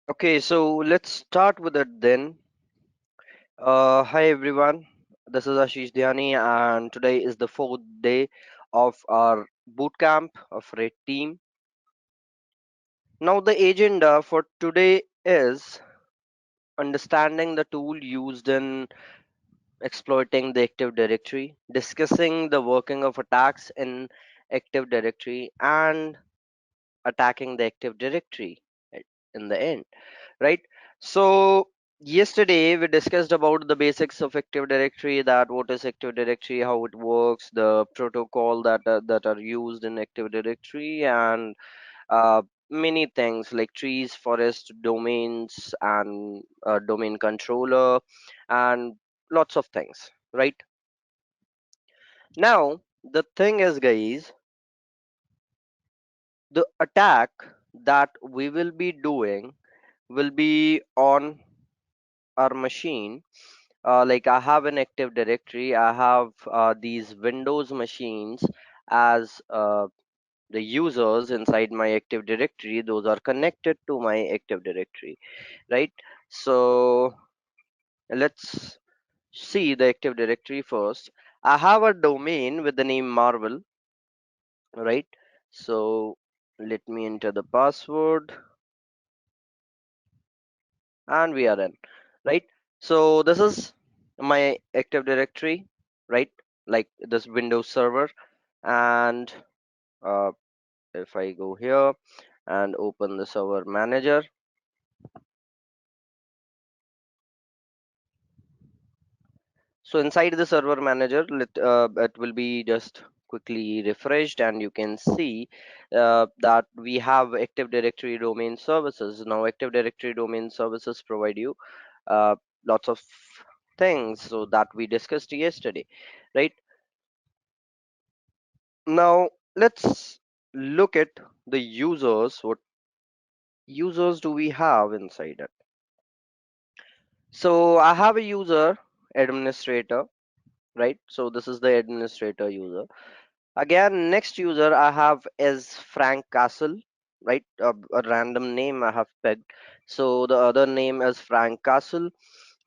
Okay, so let's start with it then. Hi everyone, this is Ashish Dhyani, and today is the fourth day of our bootcamp of Red Team. Now, the agenda for today is understanding the tool used in exploiting the Active Directory, discussing the working of attacks in Active Directory, and attacking the Active Directory in the end. Right, so yesterday we discussed about the basics of Active Directory, that what is Active Directory, how it works, the protocol that are used in Active Directory, and uh, many things like trees, forest, domains, and domain controller, and lots of things. Right, now the thing is, guys, the attack that we will be doing will be on our machine. Like I have an Active Directory, I have these Windows machines as the users inside my Active Directory. Those are connected to my Active Directory, right? So let's see the Active Directory first. I have a domain with the name Marvel, right? So let me enter the password and we are in, right? So this is my Active Directory, right? Like this Windows server. And uh, if I go here and open the server manager, so inside the server manager, it will be just quickly refreshed, and you can see that we have Active Directory domain services. Now Active Directory domain services provide you uh, lots of things so that we discussed yesterday, right? Now let's look at the users. What users do we have inside it? So I have a user administrator, right? So this is the administrator user. Again, next user I have is Frank Castle, right? A random name I have pegged. So the other name is Frank Castle.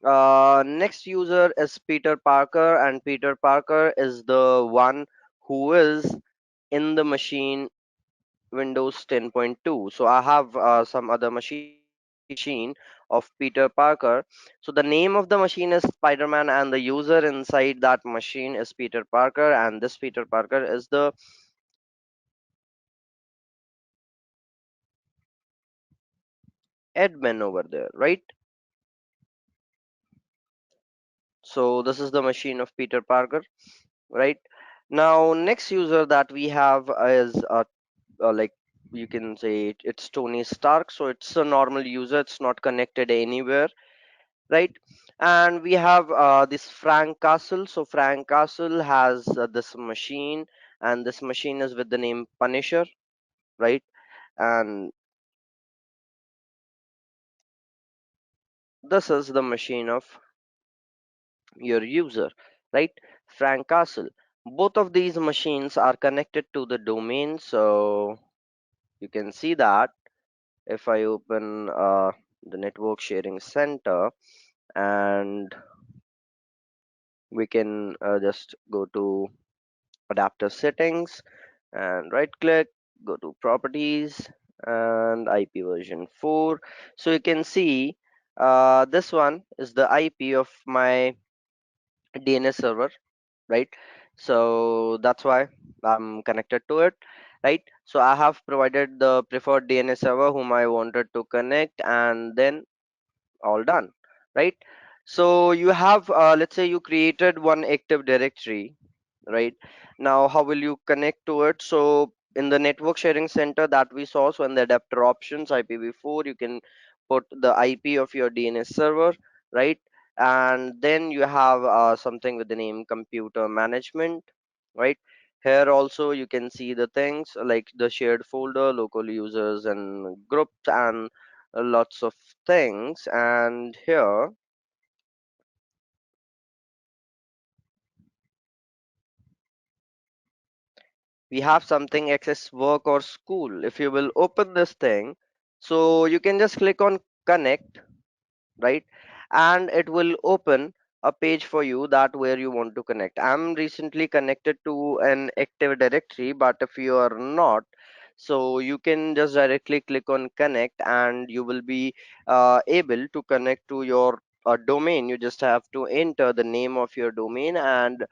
Next user is Peter Parker, and Peter Parker is the one who is in the machine Windows 10.2. So I have some other machine of Peter Parker. So the name of the machine is Spider-Man, and the user inside that machine is Peter Parker, and this Peter Parker is the admin over there, right? So this is the machine of Peter Parker, right? Now next user that we have is like you can say it's Tony Stark. So it's a normal user, it's not connected anywhere, right? And we have this Frank Castle. So Frank Castle has this machine, and this machine is with the name Punisher, right? And this is the machine of your user, right? Frank Castle. Both of these machines are connected to the domain, so you can see that if I open the network sharing center, and we can just go to adapter settings and right click, go to properties and IP version 4. So you can see this one is the IP of my DNS server, right? So that's why I'm connected to it, right? So I have provided the preferred DNS server whom I wanted to connect, and then all done, right? So you have let's say you created one Active Directory, right? Now how will you connect to it? So in the network sharing center that we saw, so in the adapter options IPv4, you can put the IP of your DNS server, right? And then you have something with the name computer management, right? Here also you can see the things like the shared folder, local users and groups, and lots of things. And here we have something access work or school. If you will open this thing, so you can just click on connect, right? And it will open a page for you that where you want to connect. I'm recently connected to an active directory, but if you are not, so you can just directly click on connect and you will be able to connect to your domain. You just have to enter the name of your domain, and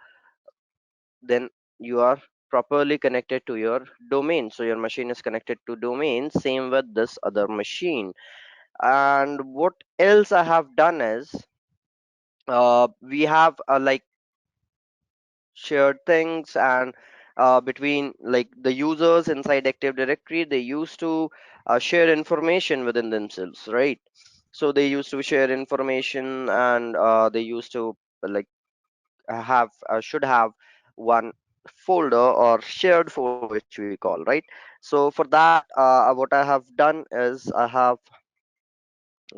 then you are properly connected to your domain. So your machine is connected to domain, same with this other machine. And what else I have done is, we have like shared things, and between like the users inside active directory, they used to share information within themselves, right? So they used to share information, and they used to like have should have one folder or shared folder which we call, right? So for that, what I have done is I have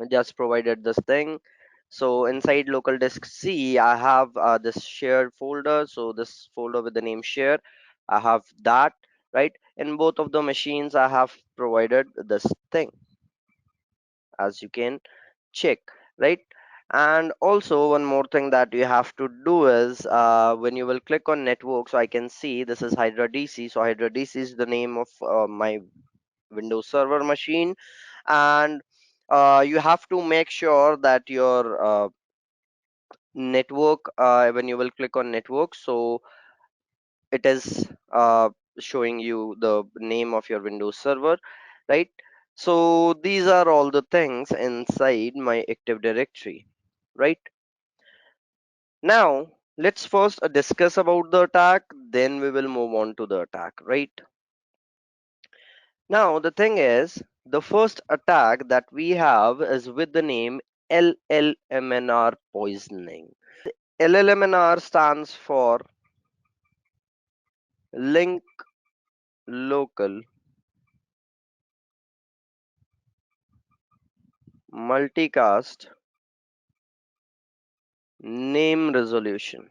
just provided this thing. So inside local disk C, I have this shared folder. So this folder with the name share, I have that, right? In both of the machines, I have provided this thing, as you can check, right? And also one more thing that you have to do is, when you will click on network, so I can see this is Hydra DC. So Hydra DC is the name of my Windows Server machine, and you have to make sure that your network, when you will click on network, so it is showing you the name of your Windows Server, right? So these are all the things inside my Active Directory, right? Now let's first discuss about the attack, then we will move on to the attack, right? Now, the thing is, the first attack that we have is with the name LLMNR poisoning. LLMNR stands for Link Local Multicast Name Resolution.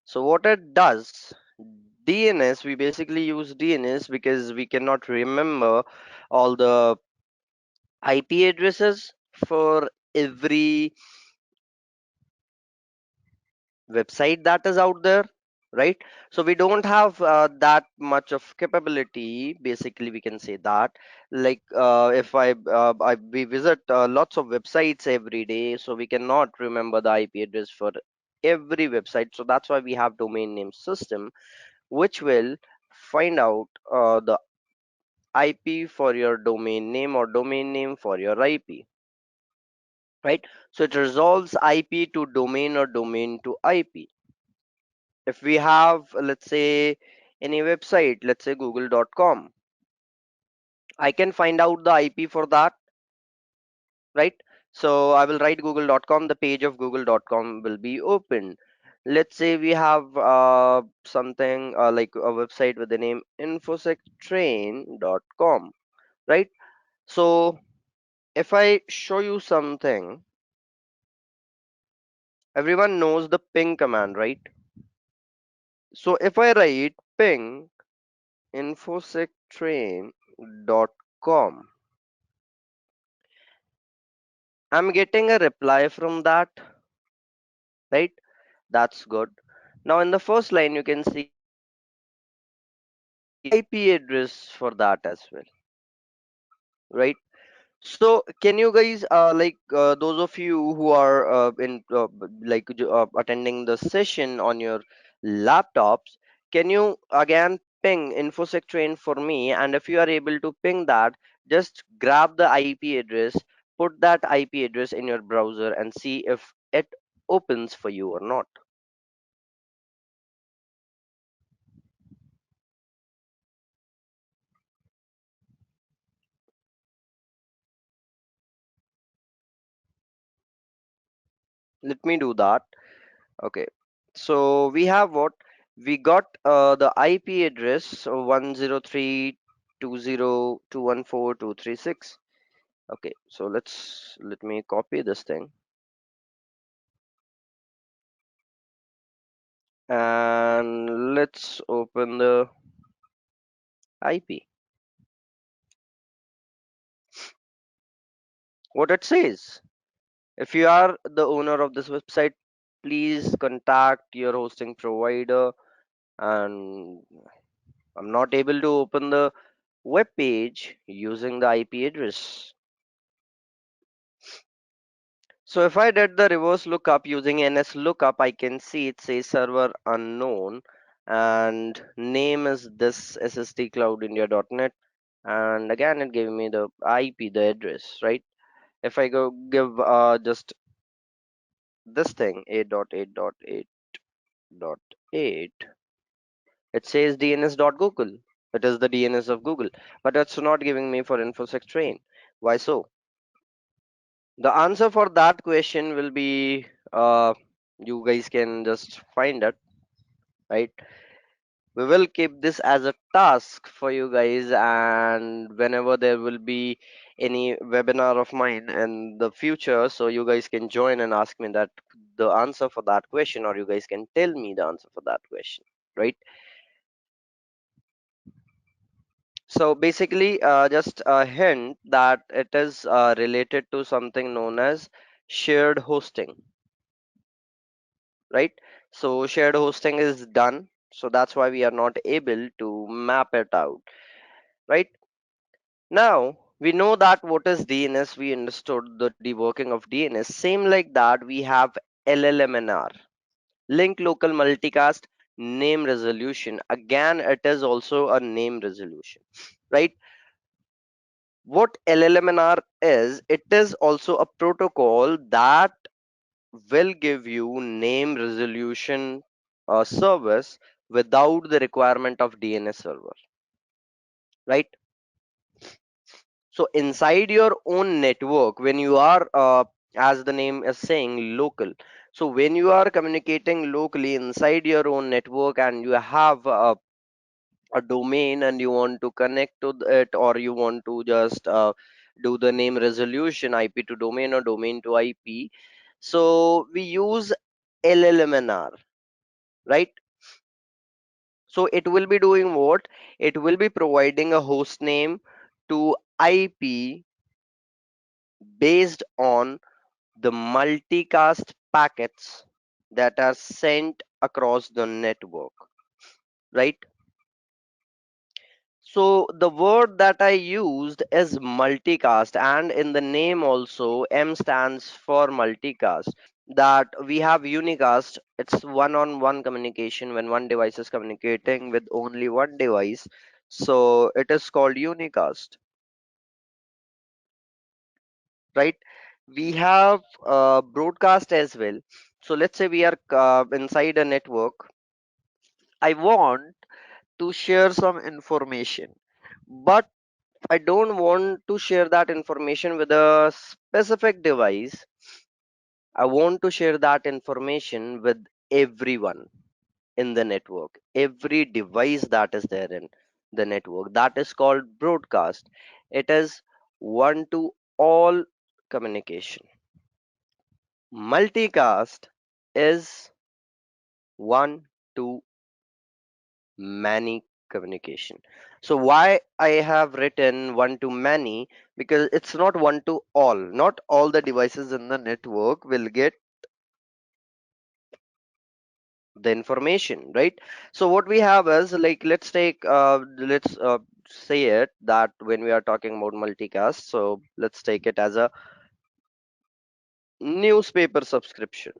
So, what it does, DNS, we basically use DNS because we cannot remember all the IP addresses for every website that is out there, right? So we don't have that much of capability, basically we can say that. Like if we visit lots of websites every day, so we cannot remember the IP address for every website. So that's why we have domain name system, which will find out the IP for your domain name or domain name for your IP, right? So it resolves IP to domain or domain to IP. If we have, let's say, any website, let's say google.com, I can find out the IP for that, right? So I will write google.com, the page of google.com will be open. Let's say we have something like a website with the name infosectrain.com, right? So if I show you something, everyone knows the ping command, right? So if I write ping infosectrain.com, I'm getting a reply from that, right? That's good. Now in the first line, you can see IP address for that as well, right? So can you guys those of you who are attending the session on your laptops, can you again ping infosec train for me? And if you are able to ping that, just grab the IP address, put that IP address in your browser and see if it opens for you or not. Let me do that. Okay, so we have what we got, the IP address 103.20214.236. Okay, so let me copy this thing and let's open the IP. what it says. If you are the owner of this website, please contact your hosting provider. And I'm not able to open the web page using the IP address. So if I did the reverse lookup using NS lookup, I can see it says server unknown and name is this sstcloudindia.net, and again it gave me the IP, the address, right? If I go give just this thing 8.8.8.8, it says dns.google. It is the DNS of Google, but it's not giving me for infosec train. Why so? The answer for that question will be you guys can just find it, right? We will keep this as a task for you guys, and whenever there will be any webinar of mine in the future, so you guys can join and ask me that the answer for that question, or you guys can tell me the answer for that question, right? So basically, just a hint that it is related to something known as shared hosting, right? So shared hosting is done. So that's why we are not able to map it out, right? Now we know that what is DNS. We understood the deworking of DNS. Same like that, we have LLMNR, link local multicast name resolution. Again, it is also a name resolution, right? What LLMNR is, it is also a protocol that will give you name resolution service without the requirement of DNS server, right? So inside your own network, when you are as the name is saying, local, so when you are communicating locally inside your own network and you have a domain and you want to connect to it, or you want to just do the name resolution, IP to domain or domain to IP, so we use LLMNR, right? So it will be doing what? It will be providing a host name to IP based on the multicast packets that are sent across the network, right? So the word that I used is multicast, and in the name also, M stands for multicast. That we have unicast, it's one-on-one communication when one device is communicating with only one device. So it is called unicast, right? We have broadcast as well. So let's say we are inside a network. I want to share some information, but I don't want to share that information with a specific device. I want to share that information with everyone in the network, every device that is there in the network. That is called broadcast. It is one to all communication. Multicast is one to many communication. So why I have written one to many? Because it's not one to all. Not all the devices in the network will get the information, right? So what we have is, like, let's say it that when we are talking about multicast, so let's take it as a newspaper subscription,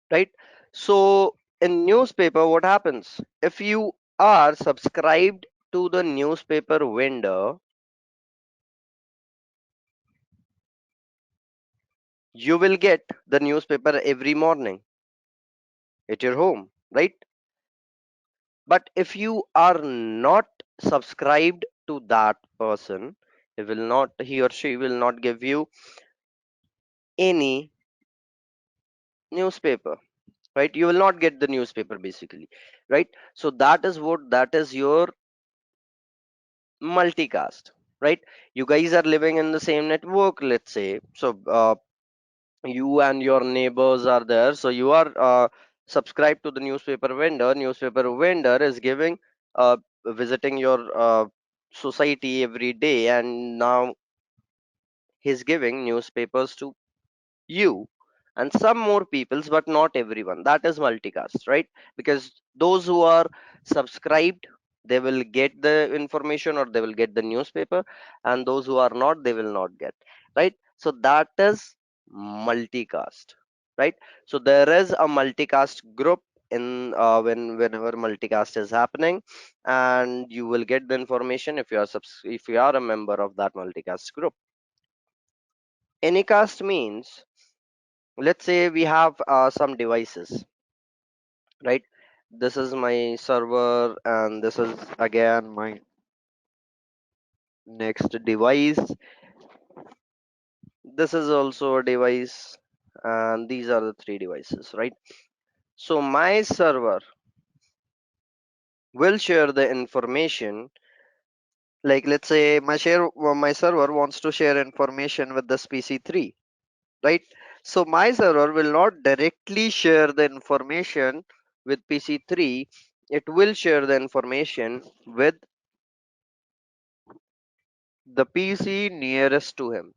right? So in newspaper, what happens if you are subscribed to the newspaper vendor? You will get the newspaper every morning at your home, right? But if you are not subscribed to that person, he or she will not give you any newspaper, right? You will not get the newspaper basically, right? So that is your multicast, right? You guys are living in the same network, let's say. So you and your neighbors are there, so you are subscribed to the newspaper vendor. Newspaper vendor is giving visiting your society every day, and now he's giving newspapers to you and some more peoples, but not everyone. That is multicast, right? Because those who are subscribed, they will get the information or they will get the newspaper, and those who are not, they will not get, right? So that is multicast, right? So there is a multicast group in whenever multicast is happening, and you will get the information if you are if you are a member of that multicast group. Anycast means, let's say we have some devices, right? This is my server and this is again my next device. This is also a device, and these are the three devices, right? So my server will share the information, like let's say my server wants to share information with this PC3, right? So my server will not directly share the information with PC3. It will share the information with the PC nearest to him,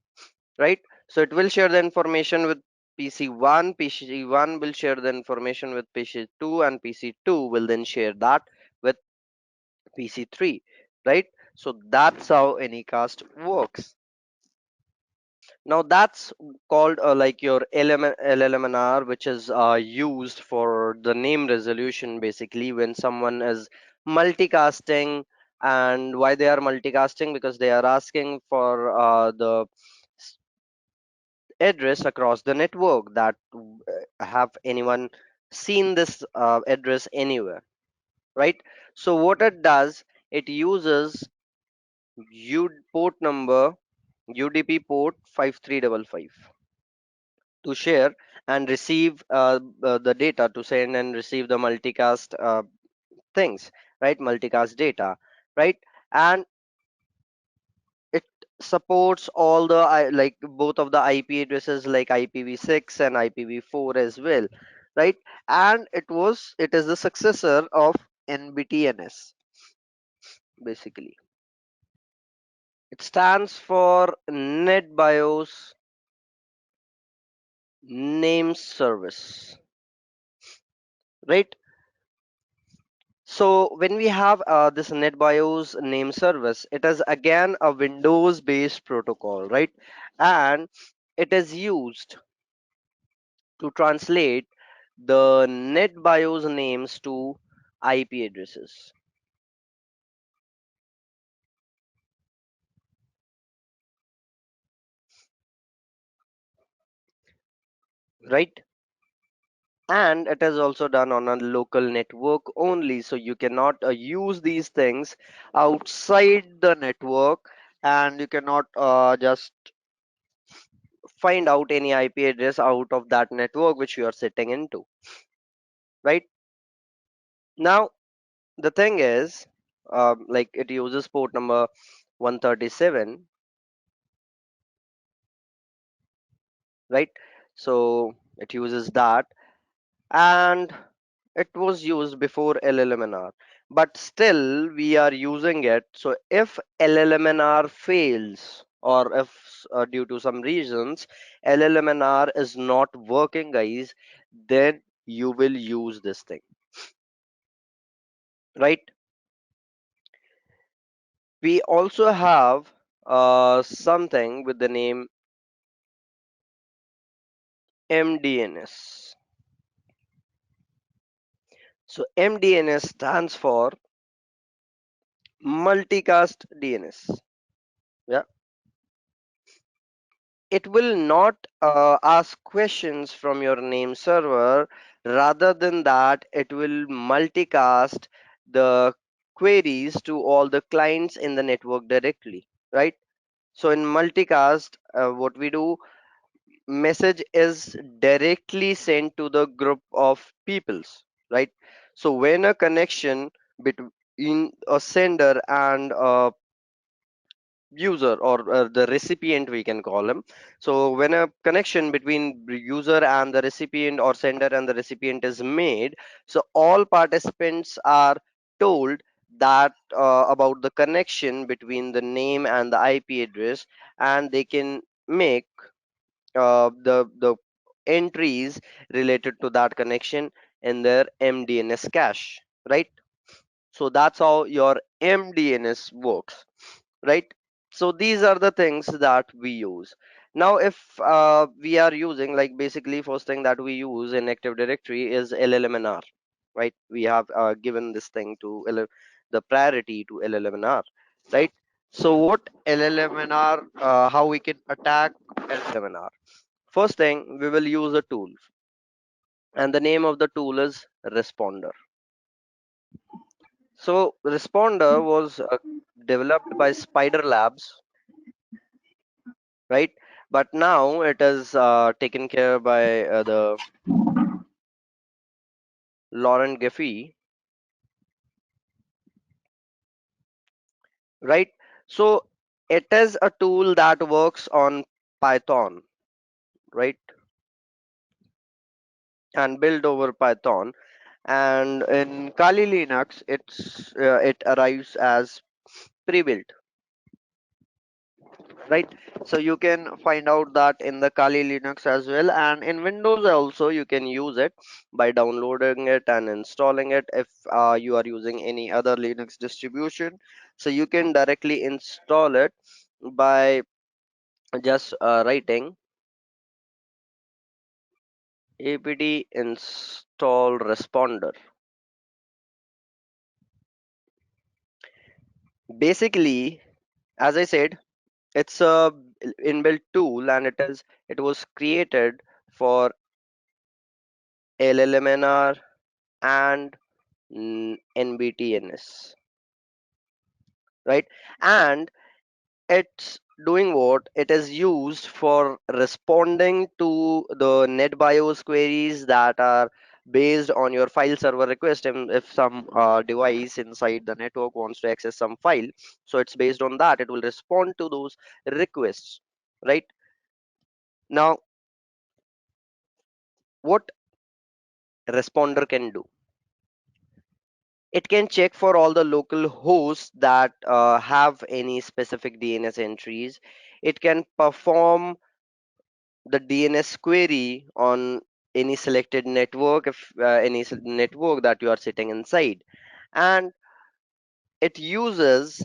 right? So it will share the information with PC1. PC1 will share the information with PC2, and PC2 will then share that with PC3, right? So that's how Anycast works. Now that's called like your LLMNR, which is used for the name resolution, basically when someone is multicasting. And why they are multicasting? Because they are asking for the address across the network, that have anyone seen this address anywhere, right? So what it does, it uses port number UDP port 5355 to share and receive the data, to send and receive the multicast things, right? Multicast data, right? And it supports all the like both of the IP addresses, like IPv6 and IPv4 as well, right? And it is the successor of NBTNS, basically. It stands for NetBIOS Name Service, right? So when we have this NetBIOS name service, it is again a Windows based protocol, right? And it is used to translate the NetBIOS names to IP addresses, right? And it is also done on a local network only, so you cannot use these things outside the network, and you cannot just find out any IP address out of that network which you are sitting into, right? Now the thing is, like it uses port number 137, right? So it uses that, and it was used before LLMNR, but still we are using it. So if LLMNR fails, or if due to some reasons LLMNR is not working, guys, then you will use this thing, right? We also have something with the name MDNS. So MDNS stands for multicast DNS. Yeah, it will not ask questions from your name server. Rather than that, it will multicast the queries to all the clients in the network directly, right? So in multicast, what we do, message is directly sent to the group of peoples, right? So when a connection between a sender and a user, or the recipient we can call him, so when a connection between user and the recipient, or sender and the recipient is made, so all participants are told that about the connection between the name and the IP address, and they can make the entries related to that connection in their MDNS cache, right? So that's how your MDNS works, right? So these are the things that we use. Now if we are using, like, basically first thing that we use in Active Directory is LLMNR, right? We have given this thing to the priority to LLMNR, right? So what LLMNR, how we can attack LLMNR? First thing, we will use a tool, and the name of the tool is Responder. So Responder was developed by Spider Labs, right? But now it is taken care by the Laurent Geffen, right? So it is a tool that works on Python, right? And built over Python. And in Kali Linux, it arrives as pre-built, right? So you can find out that in the Kali Linux as well, and in Windows also you can use it by downloading it and installing it. If you are using any other Linux distribution, so you can directly install it by just writing apt install responder. Basically, as I said, it's a inbuilt tool, and it was created for LLMNR and NBTNS, right? And it's doing what? It is used for responding to the NetBIOS queries that are based on your file server request. And if some device inside the network wants to access some file, so it's based on that. It will respond to those requests, right? Now, what responder can do? It can check for all the local hosts that have any specific DNS entries. It can perform the DNS query on any selected network, if network that you are sitting inside, and it uses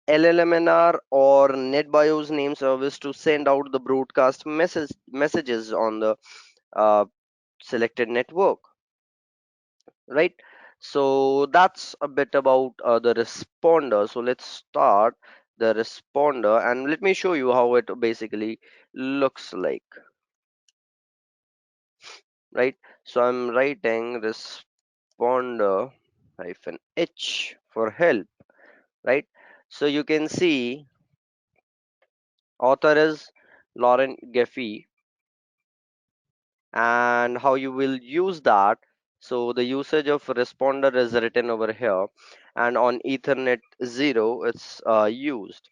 LLMNR or NetBIOS name service to send out the broadcast messages on the uh, selected network, right? So that's a bit about the responder. So let's start the responder, and let me show you how it basically looks like, right? So I'm writing responder hyphen h for help, right? So you can see author is Laurent Geffen, and how you will use that. So the usage of responder is written over here, and on Ethernet 0 it's used,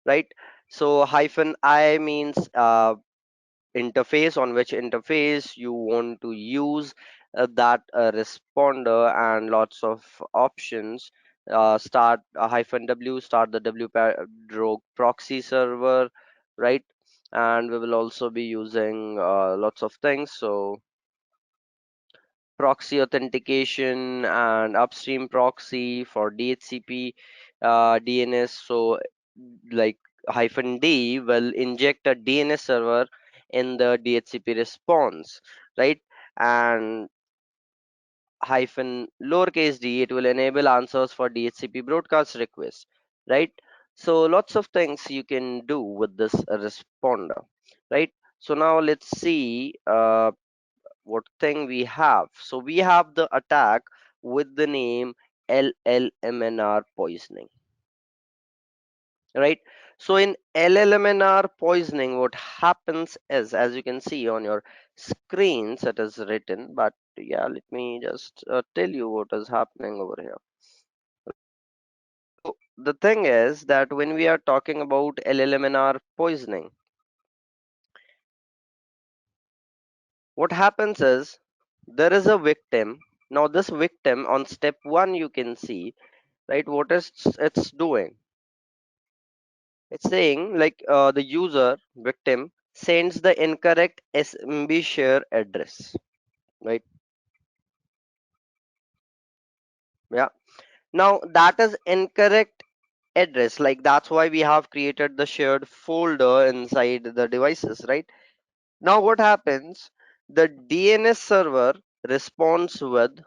right? So hyphen I means interface, on which interface you want to use that responder, and lots of options. Start hyphen w, start the rogue proxy server, right? And we will also be using lots of things. So proxy authentication and upstream proxy for DHCP DNS. So like hyphen D will inject a DNS server in the DHCP response, right? And hyphen lowercase d, it will enable answers for DHCP broadcast requests, right? So lots of things you can do with this responder, right? So now let's see what thing we have. So we have the attack with the name LLMNR poisoning, right? So in LLMNR poisoning, what happens is, as you can see on your screens, it is written, but yeah, let me just tell you what is happening over here. So the thing is that when we are talking about LLMNR poisoning, what happens is there is a victim. Now this victim, on step one, you can see right? What is it's doing? It's saying like the user victim sends the incorrect SMB share address, right? Yeah. Now that is incorrect address. Like that's why we have created the shared folder inside the devices, right? Now what happens? The DNS server responds with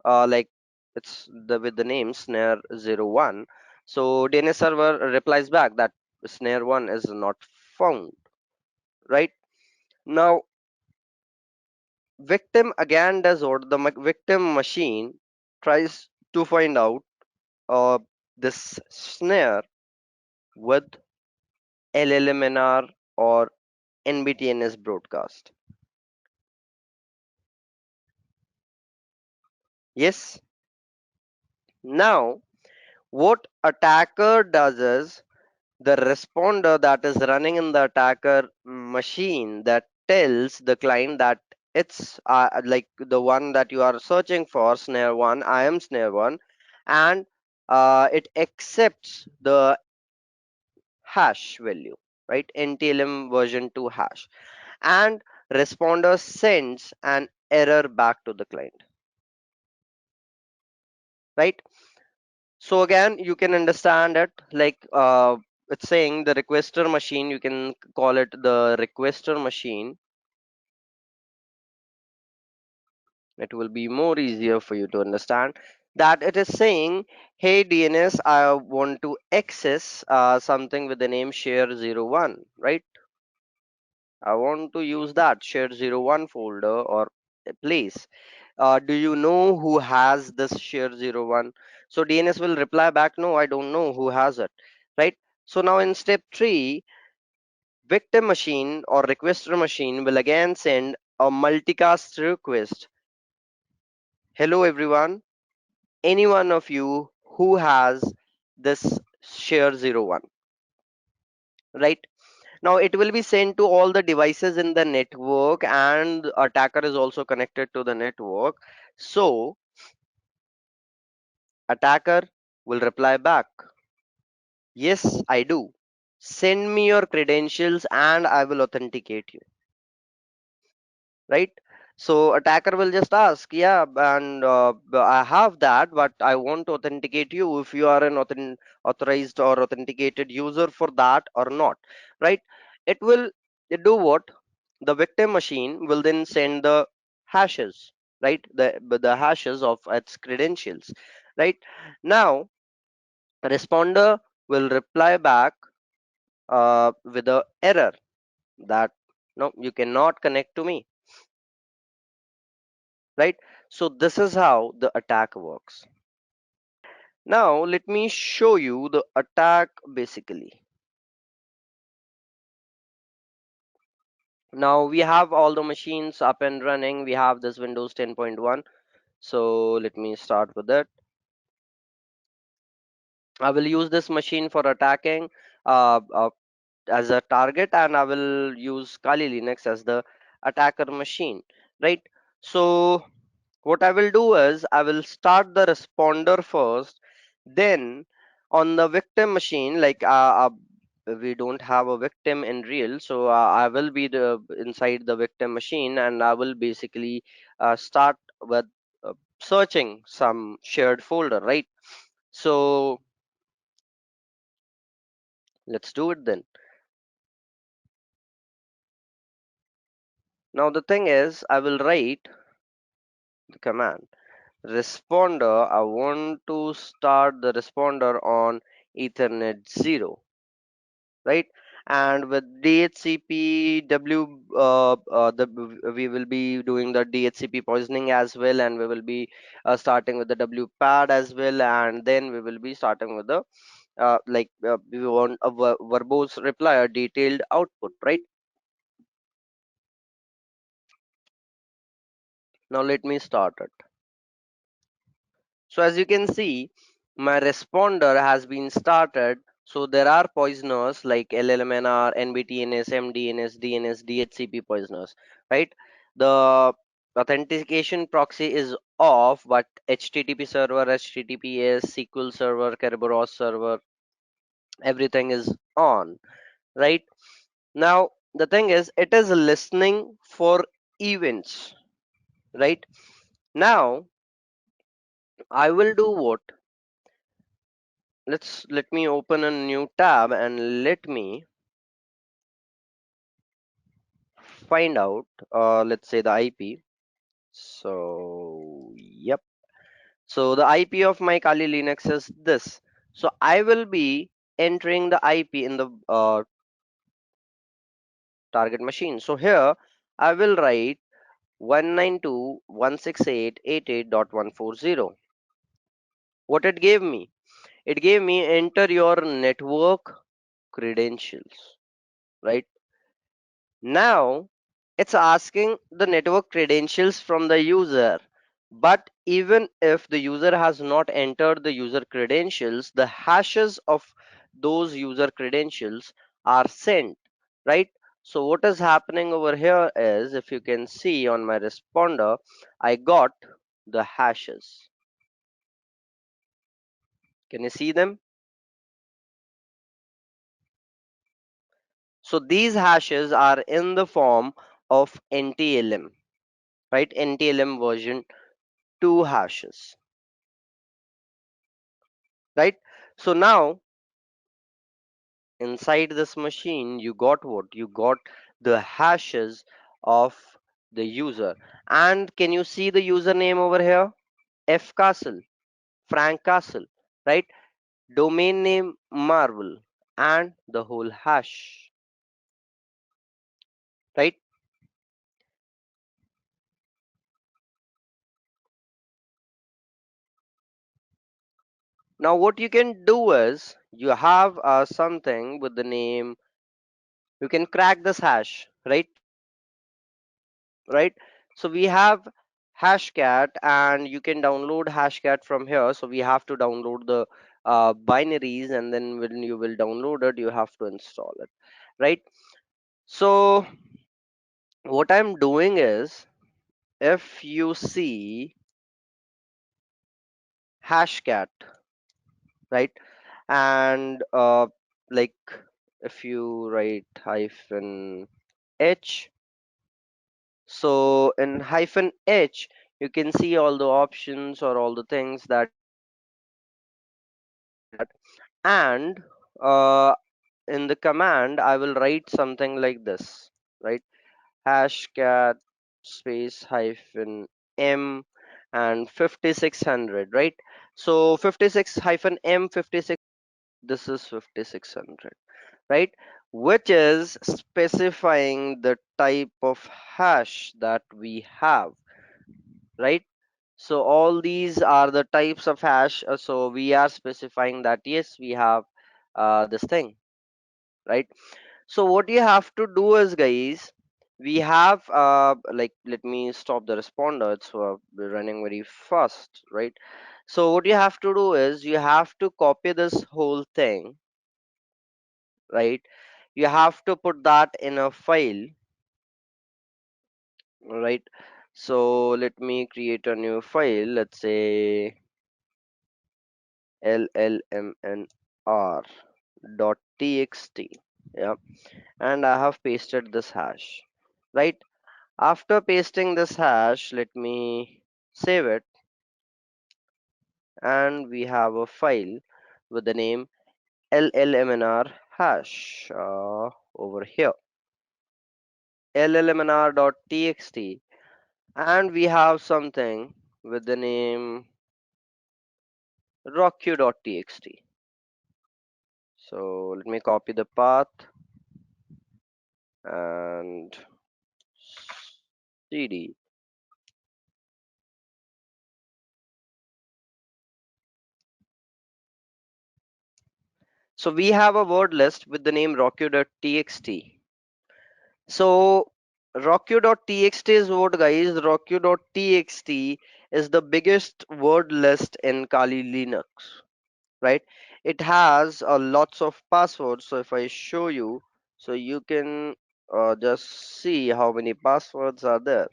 like it's the with the name snare 01. So DNS server replies back that snare 1 is not found, right? Now victim again does what the victim machine tries to find out uh, this snare with LLMNR or NBTNS broadcast. Yes. Now what attacker does is the responder that is running in the attacker machine that tells the client that it's like the one that you are searching for, snare 1, I am snare 1, and it accepts the hash value, right? NTLM version 2 hash, and responder sends an error back to the client, right? So again, you can understand it like it's saying the requester machine, you can call it the requester machine. It will be more easier for you to understand that it is saying, hey DNS, I want to access something with the name share 01, right? I want to use that share 01 folder or a place. Do you know who has this share 01? So DNS will reply back, no, I don't know who has it, right? So now in step 3, victim machine or requester machine will again send a multicast request. Hello everyone, any one of you who has this share 01, right? Now it will be sent to all the devices in the network, and attacker is also connected to the network. So attacker will reply back, yes I do, send me your credentials and I will authenticate you, right? So attacker will just ask, yeah, and I have that, but I want to authenticate you if you are an authorized or authenticated user for that or not, right? It will do what? The victim machine will then send the hashes, right? The hashes of its credentials, right? Now responder will reply back with a error that no, you cannot connect to me, right? So this is how the attack works. Now let me show you the attack basically. Now we have all the machines up and running. We have this Windows 10.1. So let me start with it. I will use this machine for attacking as a target, and I will use Kali Linux as the attacker machine, right? So what I will do is I will start the responder first, then on the victim machine, like we don't have a victim in real, so I will be the inside the victim machine, and I will basically start with searching some shared folder, right? So let's do it then. Now the thing is, I will write the command responder. I want to start the responder on Ethernet 0, right? And with DHCP we will be doing the DHCP poisoning as well, and we will be starting with the W pad as well, and then we will be starting with the we want a verbose reply, a detailed output, right? Now let me start it. So as you can see, my responder has been started. So there are poisoners like LLMNR, NBTNS, MDNS, DNS, DHCP poisoners, right? The authentication proxy is off, but HTTP server, HTTPS, SQL server, Kerberos server, everything is on, right? Now, the thing is, it is listening for events, right? Now, I will do what? Let me open a new tab and let me find out, let's say the IP. So, yep. So the IP of my Kali Linux is this. So I will be entering the IP in the target machine. So here I will write 192.168.88.140. What it gave me? It gave me enter your network credentials, right? Now it's asking the network credentials from the user. But even if the user has not entered the user credentials, the hashes of those user credentials are sent, right? So what is happening over here is, if you can see on my responder, I got the hashes. Can you see them? So these hashes are in the form of NTLM, right? NTLM version 2 hashes, right? So now inside this machine, you got what? You got the hashes of the user. And can you see the username over here? F Castle, Frank Castle, right? Domain name Marvel, and the whole hash, right? Now what you can do is, you have something with the name, you can crack this hash, right? So we have hashcat, and you can download hashcat from here. So we have to download the binaries, and then when you will download it, you have to install it, right? So what I'm doing is, if you see hashcat, right, and like if you write hyphen h, so in hyphen h you can see all the options or all the things that, and uh, in the command I will write something like this, right? Hashcat space hyphen m and 5600, right? So 56 hyphen m 56, this is 5600, right? Which is specifying the type of hash that we have, right? So all these are the types of hash. So we are specifying that yes, we have this thing, right? So what you have to do is, guys, we have like, let me stop the responder. It's running very fast, right? So what you have to do is, you have to copy this whole thing, right? You have to put that in a file, right? So let me create a new file. Let's say LLMNR dot txt. Yeah, and I have pasted this hash, right? After pasting this hash, let me save it, and we have a file with the name LLMNR hash over here, LLMNR.txt, and we have something with the name rocku.txt. So let me copy the path and cd. So we have a word list with the name rocku.txt. So rocku.txt is what, guys? Rocku.txt is the biggest word list in Kali Linux, right? It has lots of passwords. So if I show you, so you can just see how many passwords are there.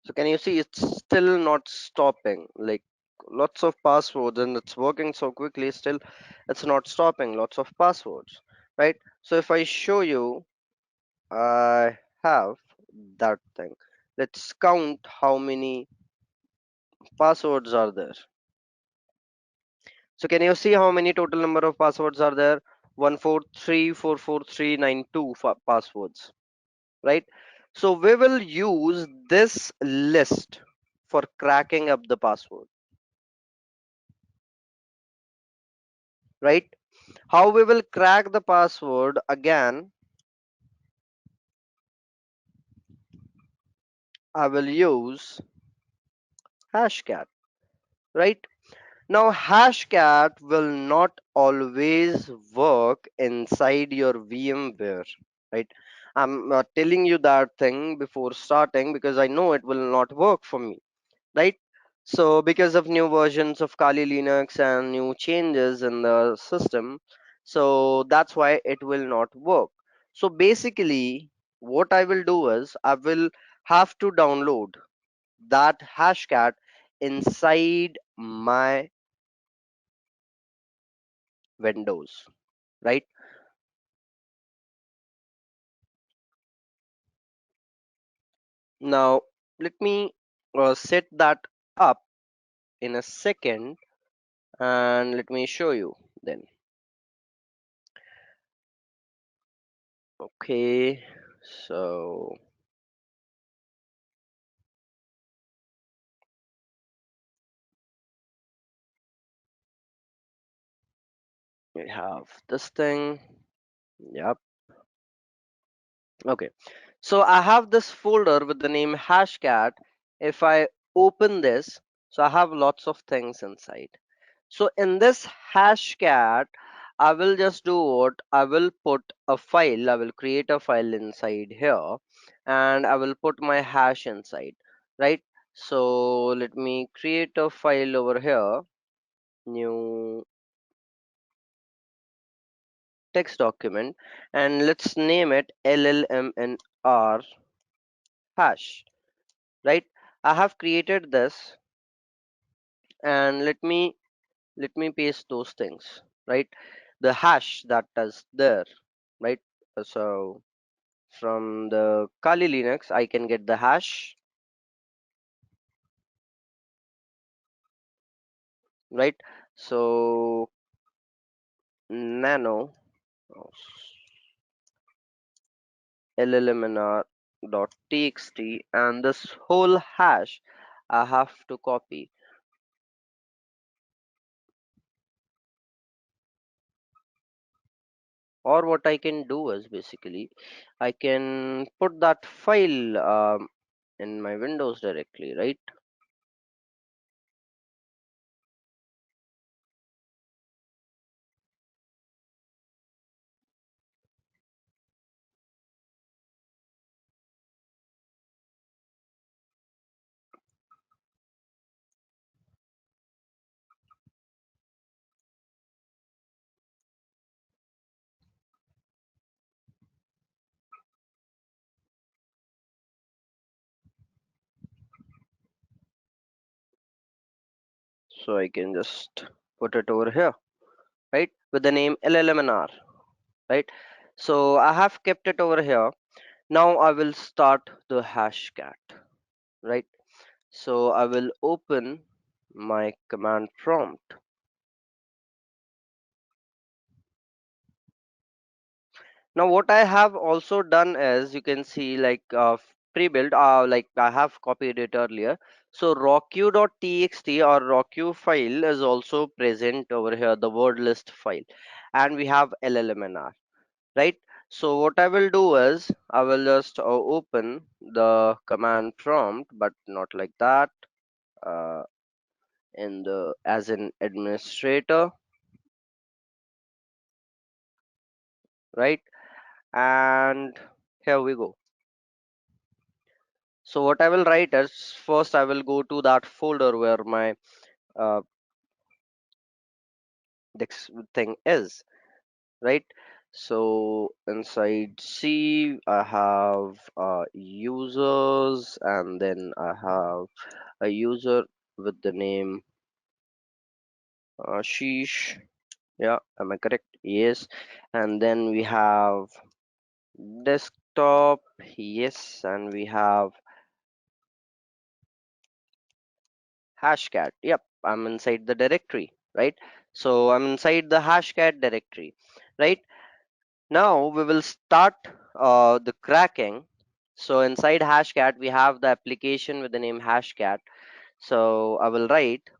So can you see it's still not stopping? Like lots of passwords and it's working so quickly, still it's not stopping. Lots of passwords, right? So if I show you, I have that thing. Let's count how many passwords are there. So can you see how many total number of passwords are there? 1434439 passwords, right? So we will use this list for cracking up the password, right? How we will crack the password? Again, I will use hashcat, right? Now hashcat will not always work inside your VMware, right? I'm telling you that thing before starting because I know it will not work for me, right? So because of new versions of Kali Linux and new changes in the system, so that's why it will not work. So basically, what I will do is I will have to download that hashcat inside my Windows, right? Now, let me set that up in a second and let me show you then. Okay, so we have this thing. Yep. Okay. So I have this folder with the name hashcat. If I open this, so I have lots of things inside. So in this hashcat, I will just do what I will put a file. I will create a file inside here and I will put my hash inside, right? So let me create a file over here, new text document, and let's name it LLMNR hash, right? I have created this and let me paste those things, right? The hash that is there, right? So from the Kali Linux, I can get the hash, right? So nano llmnr.txt and this whole hash I have to copy. Or what I can do is basically I can put that file in my Windows directly, right? So I can just put it over here, right? With the name LLMNR, right? So I have kept it over here. Now I will start the hashcat, right? So I will open my command prompt. Now what I have also done is you can see like pre-built, like I have copied it earlier. So rocku.txt or rocku file is also present over here, the word list file, and we have LLMNR, right? So what I will do is I will just open the command prompt, but not like that. Uh, in the as an administrator, right? And here we go. So what I will write is first I will go to that folder where my uh, this thing is, right? So inside C, I have users, and then I have a user with the name Sheesh. Yeah, am I correct? Yes. And then we have desktop. Yes, and we have hashcat. Yep, I'm inside the directory, right? So I'm inside the hashcat directory, right? Now we will start the cracking. So inside hashcat, we have the application with the name hashcat. So I will write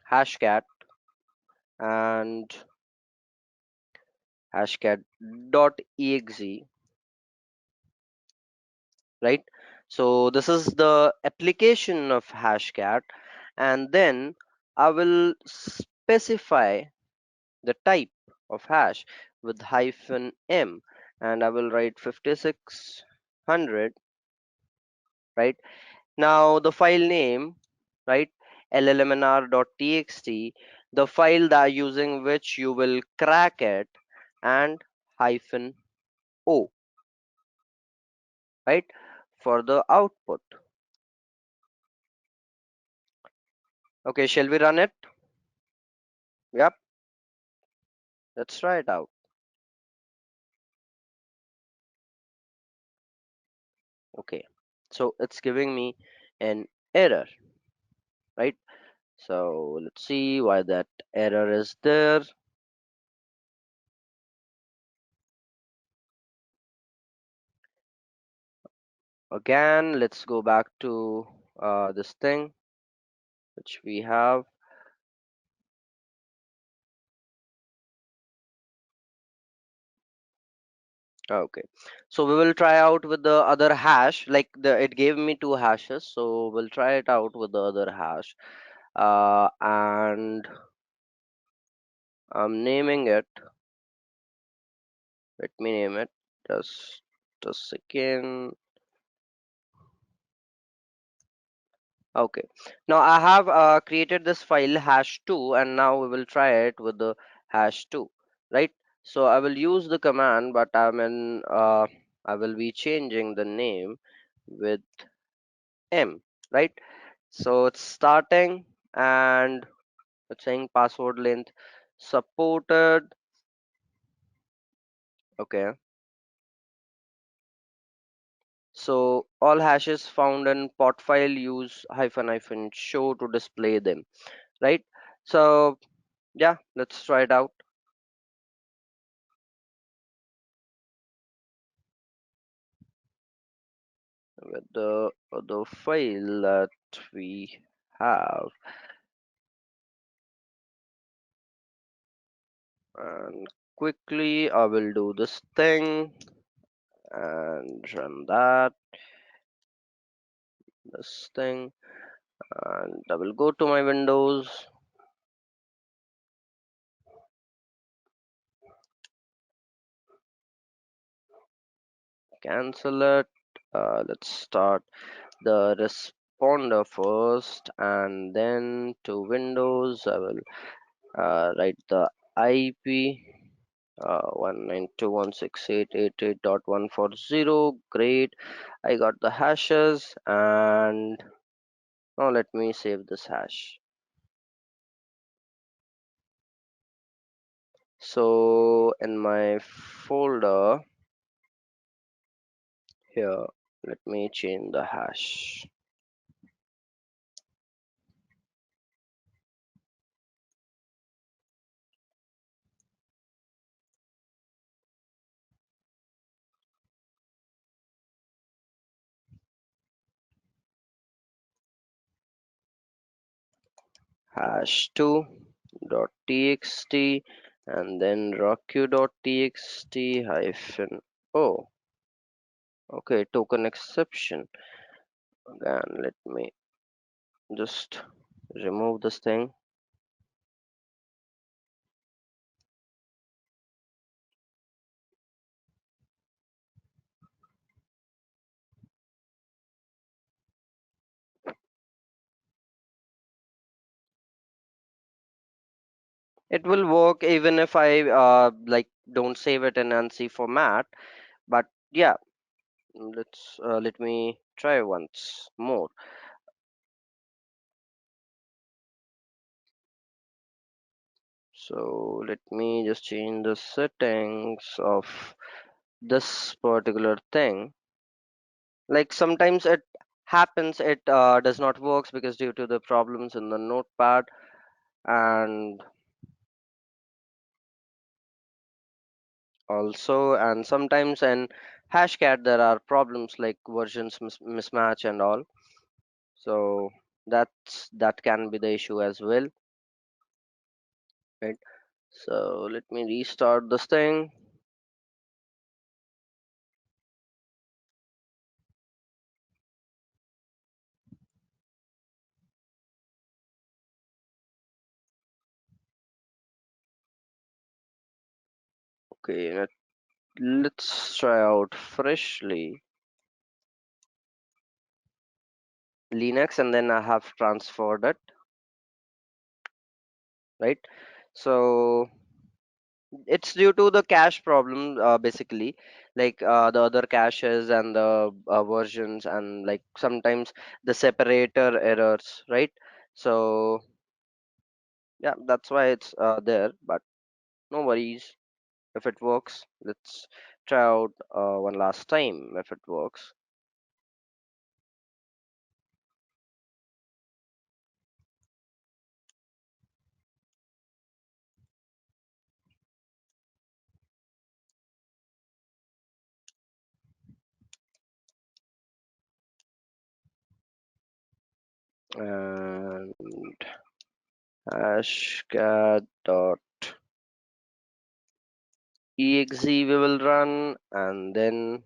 hashcat and hashcat.exe, right? So this is the application of hashcat, and then I will specify the type of hash with hyphen m, and I will write 5600, right? Now the file name, right, LLMNR.txt, the file that using which you will crack it, and hyphen o, right, for the output. Okay, shall we run it? Yep, let's try it out. Okay, so it's giving me an error, right? So let's see why that error is there. Again, let's go back to this thing which we have. Okay, so we will try out with the other hash. Like it gave me two hashes, so we'll try it out with the other hash. And I'm naming it. Let me name it. Just a second. Okay, now I have created this file hash2, and now we will try it with the hash2, right? So I will use the command, but I will be changing the name with m, right? So it's starting, and it's saying password length supported. Okay, so all hashes found in pot file use hyphen hyphen show to display them, right? So yeah, let's try it out with the other file that we have, and quickly I will do this thing and run this thing, and I will go to my Windows, cancel it. Let's start the responder first, and then to Windows I will write the IP 192.168.88.140. Great, I got the hashes, and now let me save this hash. So in my folder here, let me change the hash. Hash2 dot txt, and then rocu.txt hyphen o. Okay, token exception. Again, let me just remove this thing. It will work even if I like don't save it in ANSI format. But yeah, let me try once more. So let me just change the settings of this particular thing. Like sometimes it happens, it does not works because due to the problems in the notepad, and also and sometimes in hashcat there are problems like versions mismatch and all. So that can be the issue as well, right? So let me restart this thing. Okay, let's try out freshly Linux, and then I have transferred it, right? So it's due to the cache problem, basically, like the other caches and the versions, and like sometimes the separator errors, right? So yeah, that's why it's there, but no worries. If it works, let's try out one last time if it works. And hashcat dot exe we will run, and then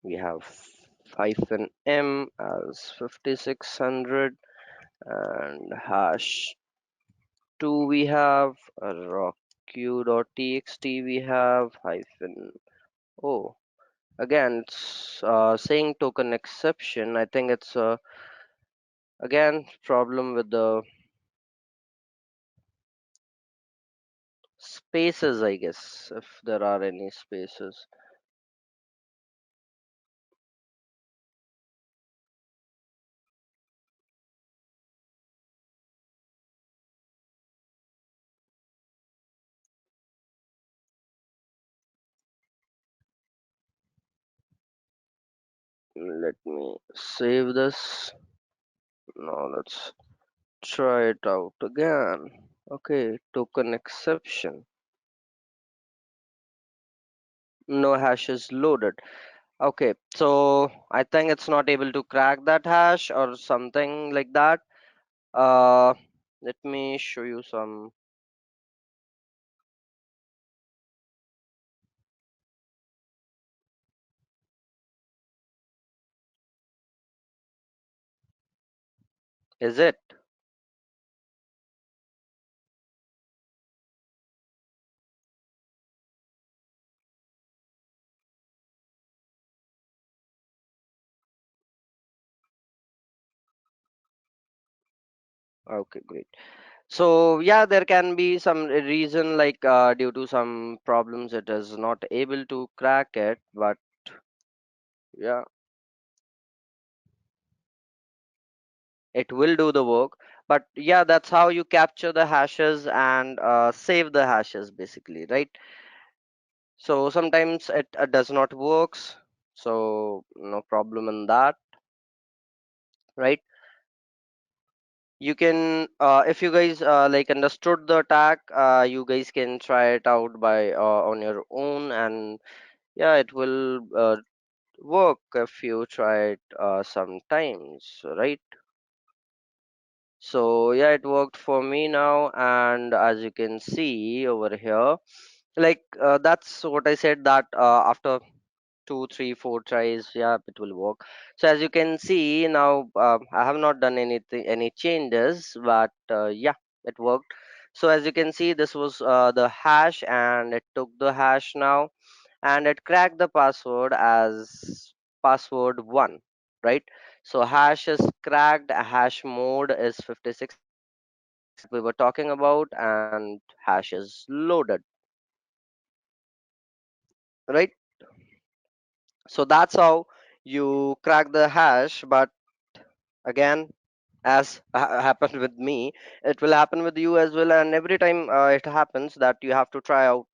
we have hyphen m as 5600, and hash 2 we have rockq.txt we have hyphen. Oh, again it's saying token exception. I think it's again problem with the spaces, I guess, if there are any spaces. Let me save this. Now let's try it out again. Okay, token exception. No hash is loaded. Okay, so I think it's not able to crack that hash or something like that. Uh, Let me show you some. Is it? Okay, great. So yeah, there can be some reason like due to some problems it is not able to crack it, but yeah, it will do the work. But yeah, that's how you capture the hashes and save the hashes basically, right? So sometimes it does not works, so no problem in that, right? You can if you guys like understood the attack, you guys can try it out by on your own, and yeah, it will work if you try it sometimes, right? So yeah, it worked for me now, and as you can see over here, like that's what I said, that after 2 3 4 tries, yeah, it will work. So as you can see now, I have not done any changes, but yeah, it worked. So as you can see, this was the hash, and it took the hash now, and it cracked the password as password 1. right? So hash is cracked, hash mode is 56 we were talking about, and hash is loaded, right? So that's how you crack the hash. But again, as happened with me, it will happen with you as well, and every time it happens that you have to try out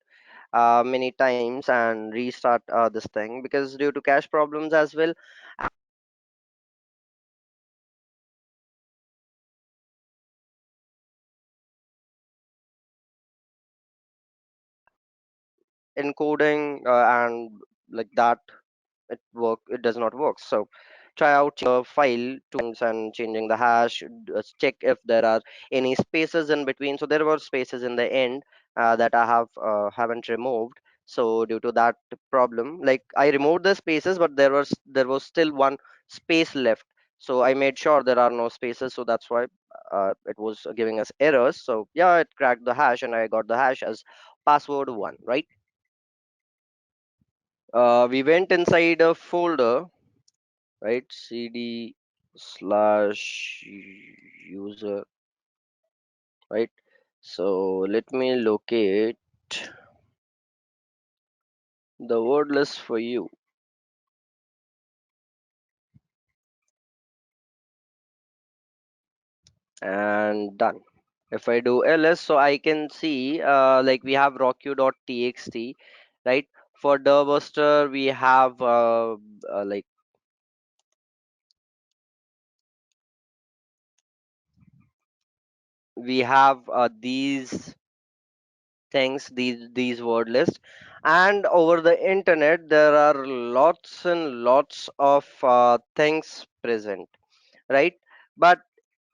many times and restart this thing, because due to cache problems as well, encoding and like that, it does not work. So try out your file to and changing the hash, check if there are any spaces in between. So there were spaces in the end that I haven't removed. So due to that problem, like I removed the spaces, but there was still one space left. So I made sure there are no spaces, so that's why it was giving us errors. So yeah, it cracked the hash and I got the hash as password one, right? We went inside a folder, right? Cd slash user, right? So let me locate the word list for you, and done. If I do ls, so I can see like we have rockU.txt, right? For Durbuster we have like we have these things, these word lists. And over the internet there are lots and lots of things present, right? But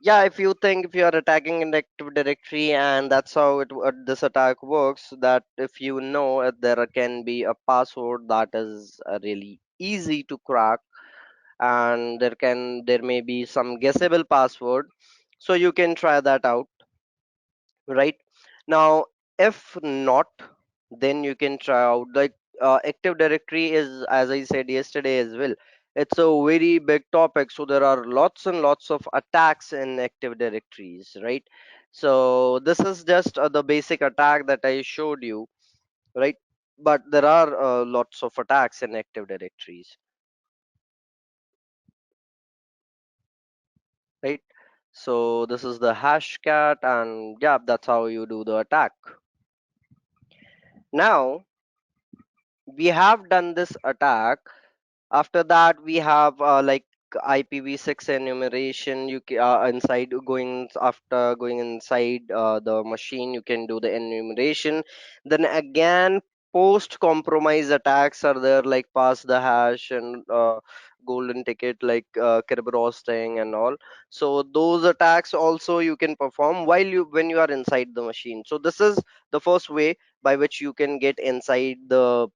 yeah, if you think, if you are attacking an active directory, and that's how this attack works, that if you know there can be a password that is really easy to crack, and there may be some guessable password, so you can try that out, right? Now if not, then you can try out like active directory is, as I said yesterday as well, it's a very big topic. So there are lots and lots of attacks in active directories, right? So this is just the basic attack that I showed you, right? But there are lots of attacks in active directories, right? So this is the hash cat, and yeah, that's how you do the attack. Now we have done this attack. After that we have like IPv6 enumeration. Inside going, after going inside the machine, you can do the enumeration. Then again, post compromise attacks are there, like pass the hash and golden ticket, like Kerberos thing and all. So those attacks also you can perform while you when you are inside the machine. So this is the first way by which you can get inside the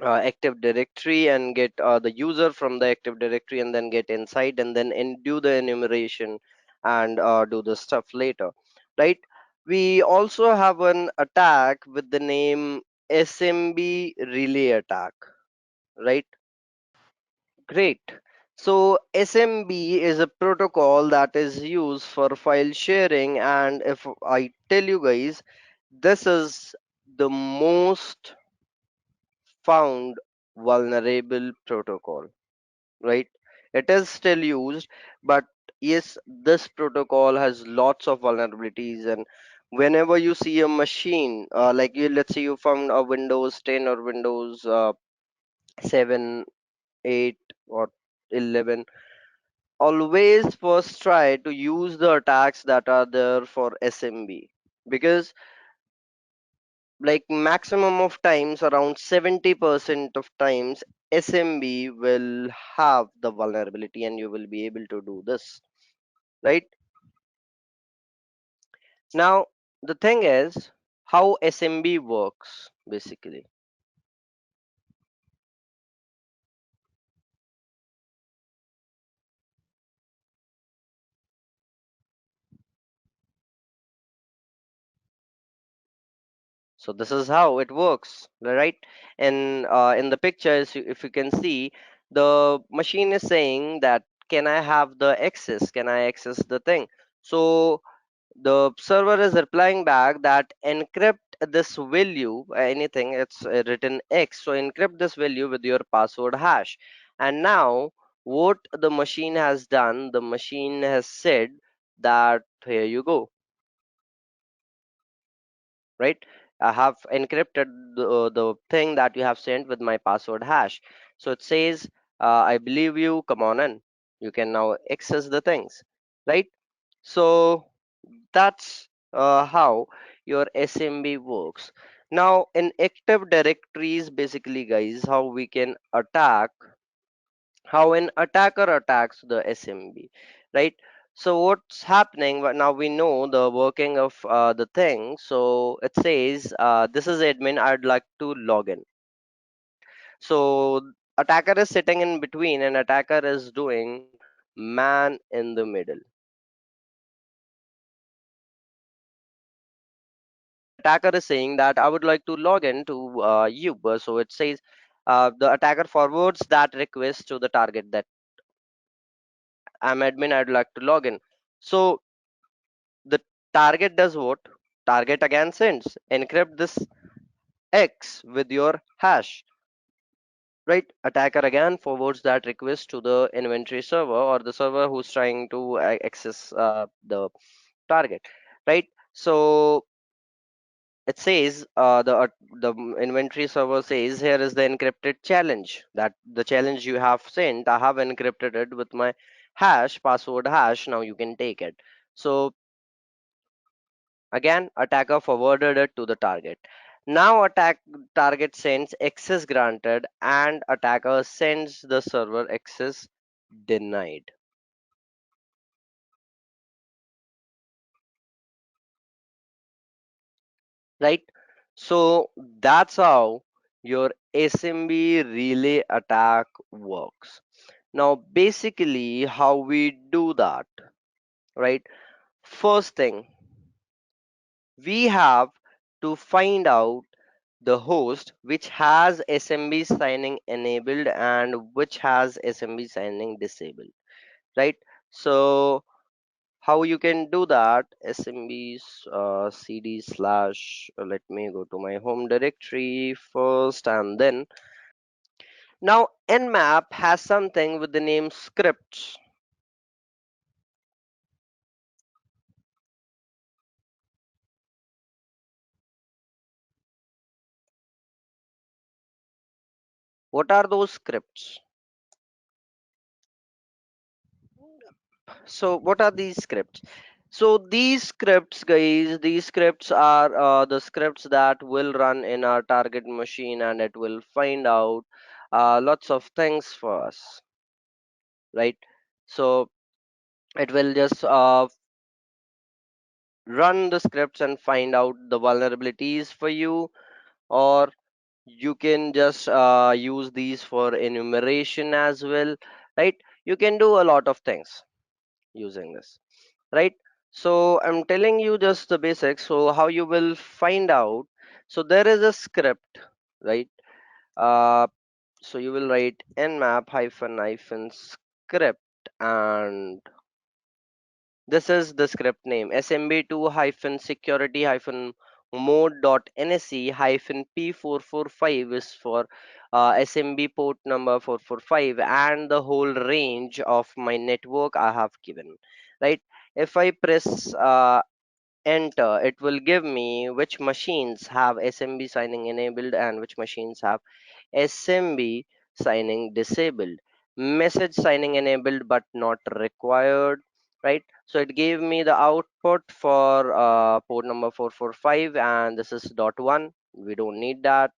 active directory and get the user from the active directory, and then get inside, and then do the enumeration and do the stuff later, right? We also have an attack with the name SMB relay attack, right? Great. So SMB is a protocol that is used for file sharing, and if I tell you guys, this is the most found vulnerable protocol, right? It is still used, but yes, this protocol has lots of vulnerabilities. And whenever you see a machine, like let's say you found a Windows 10 or Windows 7, 8, or 11, always first try to use the attacks that are there for SMB, because like maximum of times, around 70% of times, SMB will have the vulnerability and you will be able to do this, right? Now the thing is how SMB works basically. So this is how it works, right? And in the pictures, if you can see, the machine is saying that, can I have the access, can I access the thing? So the server is replying back that encrypt this value, anything it's written X, so encrypt this value with your password hash. And now what the machine has done, the machine has said that here you go, right? I have encrypted the thing that you have sent with my password hash. So it says, I believe you, come on in, you can now access the things, right? So that's how your SMB works. Now in active directories, basically guys, how we can attack, how an attacker attacks the SMB, right? So what's happening now, we know the working of the thing. So it says, this is admin, I'd like to log in, so attacker is sitting in between and attacker is doing man in the middle. Attacker is saying that I would like to log in to you. So it says, the attacker forwards that request to the target that I'm admin, I'd like to log in. So the target does what? Target again sends encrypt this X with your hash. Right? Attacker again forwards that request to the inventory server or the server who's trying to access the target. Right? So it says, the inventory server says, here is the encrypted challenge, that the challenge you have sent, I have encrypted it with my hash, password hash, now you can take it. So again attacker forwarded it to the target. Now attack target sends access granted and attacker sends the server access denied, right? So that's how your SMB relay attack works. Now, basically, how we do that, right? First thing, we have to find out the host which has SMB signing enabled and which has SMB signing disabled, right? So, how you can do that? SMBs cd slash, let me go to my home directory first, and then now nmap has something with the name scripts. What are those scripts? So what are these scripts? So these scripts, guys, these scripts are the scripts that will run in our target machine and it will find out lots of things for us, right? So it will just run the scripts and find out the vulnerabilities for you, or you can just use these for enumeration as well, right? You can do a lot of things using this, right? So I'm telling you just the basics. So how you will find out, so there is a script, right? uh, so you will write nmap hyphen script, and this is the script name, smb2 hyphen security hyphen mode.nsc hyphen p445 is for smb port number 445 and the whole range of my network I have given, right? If I press enter, it will give me which machines have smb signing enabled and which machines have smb signing disabled. Message signing enabled but not required, right? So it gave me the output for port number 445, and this is dot one, we don't need that.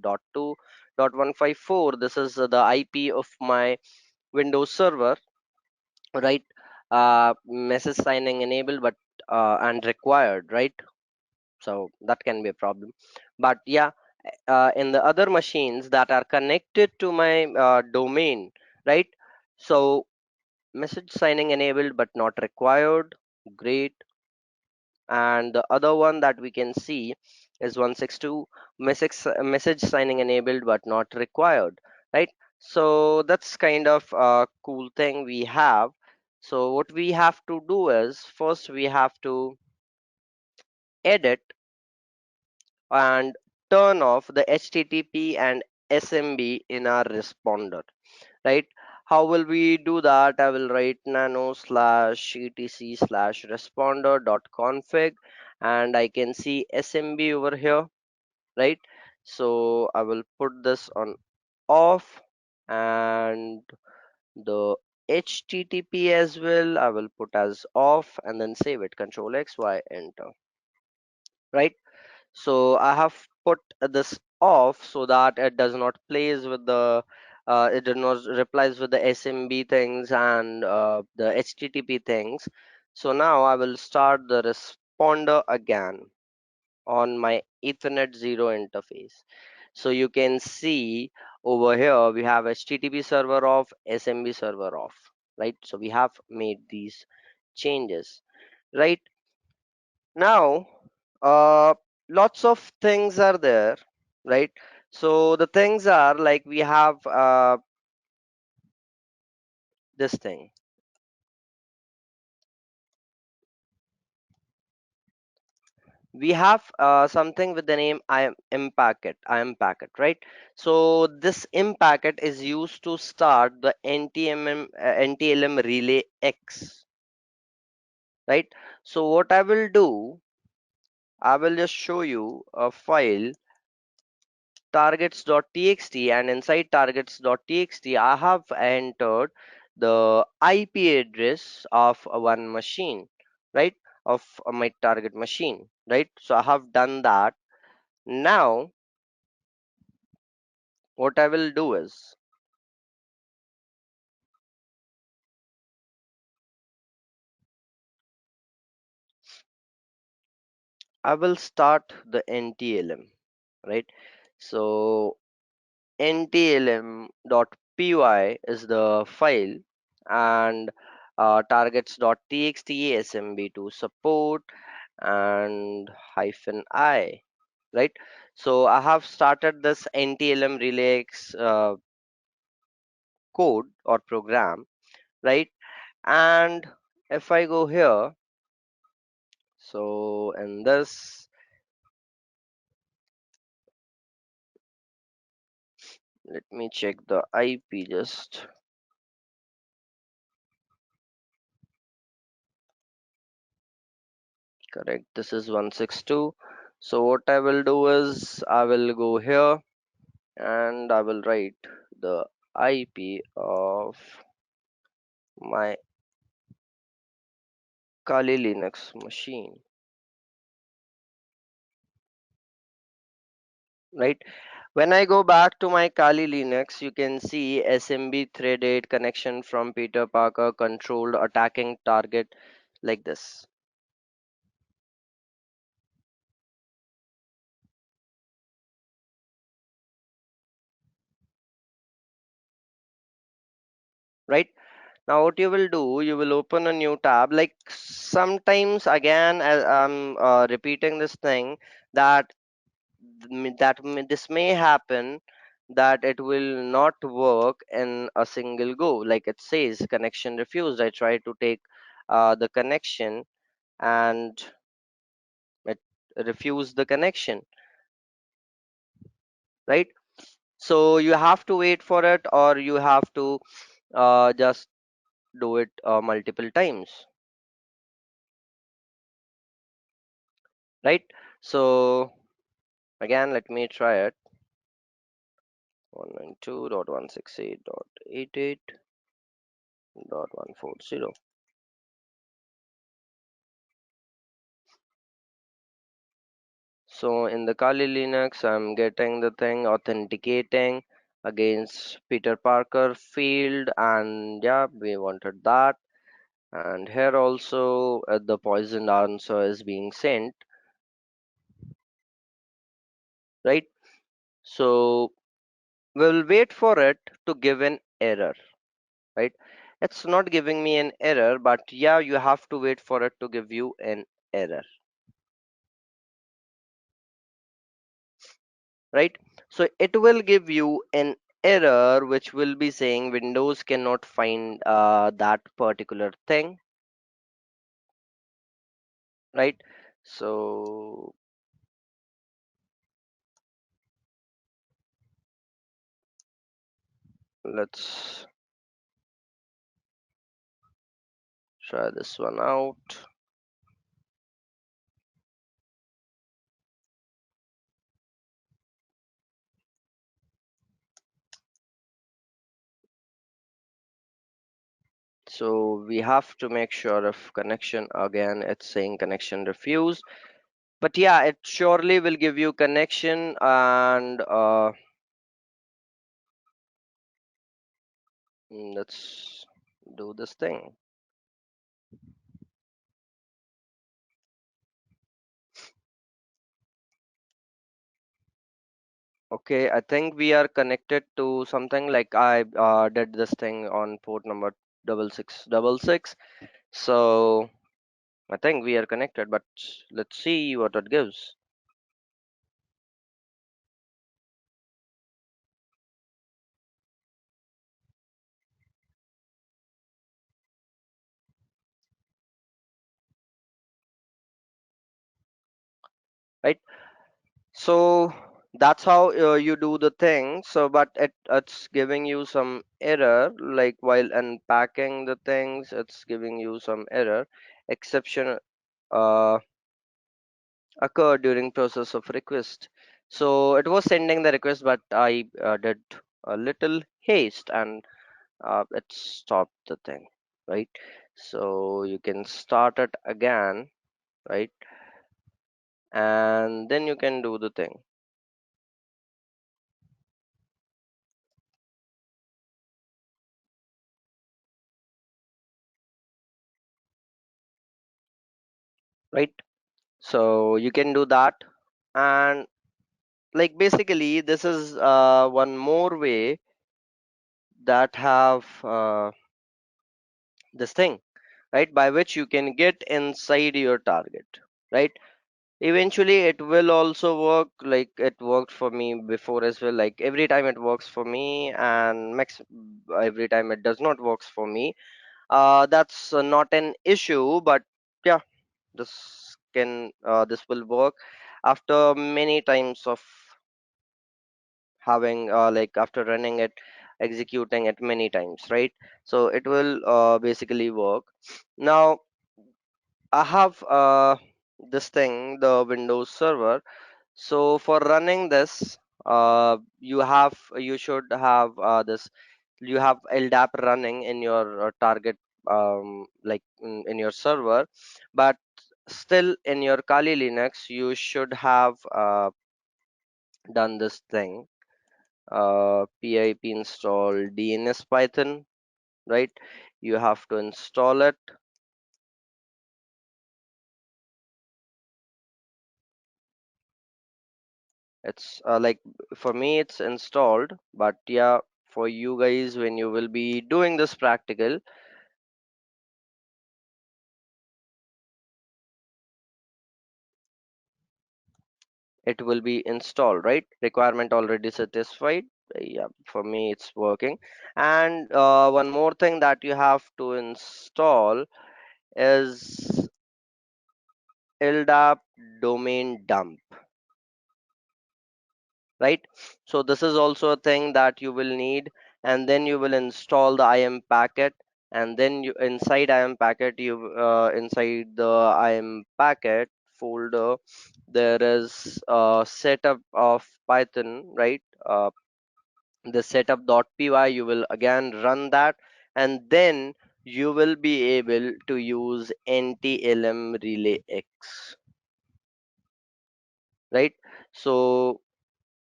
Dot two, dot 154, this is the IP of my Windows server, right? Message signing enabled but and required, right? So that can be a problem. But yeah, in the other machines that are connected to my domain, right? So message signing enabled but not required, great. And the other one that we can see is 162, message signing enabled but not required, right? So that's kind of a cool thing we have. So what we have to do is first we have to edit and turn off the HTTP and SMB in our responder, right? How will we do that? I will write nano slash etc slash responder dot config, and I can see SMB over here, right? So I will put this on off, and the HTTP as well I will put as off, and then save it, control X Y, enter, right? So I have put this off so that it does not plays with the it does not replies with the SMB things and the HTTP things. So now I will start the responder again on my Ethernet 0 interface. So you can see over here we have HTTP server off, SMB server off, right? So we have made these changes, right? Now, lots of things are there, right? So the things are like we have this thing. We have something with the name IM packet, right? So this IM packet is used to start the NTLM relay X, right? So what I will do, I will just show you a file targets.txt, and inside targets.txt I have entered the IP address of one machine, right, of my target machine, right? So I have done that. Now what I will do is I will start the NTLM, right? So ntlm.py is the file, and targets.txt smb2 support and hyphen I, right? So I have started this NTLM relays code or program, right? And if I go here, so in this, let me check the IP just. Correct, this is 162. So what I will do is I will go here and I will write the IP of my Kali Linux machine, right? When I go back to my Kali Linux, you can see SMB threaded connection from Peter Parker controlled attacking target like this, right? Now what you will do, you will open a new tab. Like sometimes again, as I'm repeating this thing, that this may happen, that it will not work in a single go. Like it says connection refused. I try to take the connection and it refused the connection, right? So you have to wait for it, or you have to just do it multiple times, right? So again, let me try it. 192.168.88.140. So in the Kali Linux, I'm getting the thing authenticating against Peter Parker field, and yeah, we wanted that. And here also the poisoned answer is being sent, right? So we'll wait for it to give an error, right? It's not giving me an error, but yeah, you have to wait for it to give you an error, right? So it will give you an error which will be saying Windows cannot find that particular thing, right? So let's try this one out. So we have to make sure if connection, again it's saying connection refused, but yeah, it surely will give you connection. And let's do this thing. Okay, I think we are connected to something, like I did this thing on port number 6666. So I think we are connected, but let's see what it gives. Right? So that's how you do the thing. So but it's giving you some error, like while unpacking the things it's giving you some error. Exception uh, occurred during process of request. So it was sending the request, but I did a little haste, and it stopped the thing, right? So you can start it again, right? And then you can do the thing. Right? So you can do that. And like basically this is one more way that have this thing, right, by which you can get inside your target, right? Eventually it will also work, like it worked for me before as well. Like every time it works for me, and max every time it does not works for me. That's not an issue, but yeah, this will work after many times of having like after running it, executing it many times, right? So it will basically work. Now I have this thing, the Windows server. So for running this, you should have this, you have LDAP running in your target, like in your server. But still in your Kali Linux you should have done this thing, pip install DNS Python, right? You have to install it. It's like for me it's installed, but yeah, for you guys when you will be doing this practical, it will be installed, right? Requirement already satisfied. Yeah, for me it's working. And one more thing that you have to install is LDAP domain dump, right? So this is also a thing that you will need. And then you will install the im packet, and then you inside im packet, you inside the im packet folder, there is a setup of Python, right? The setup.py, you will again run that, and then you will be able to use NTLM relay X, right? So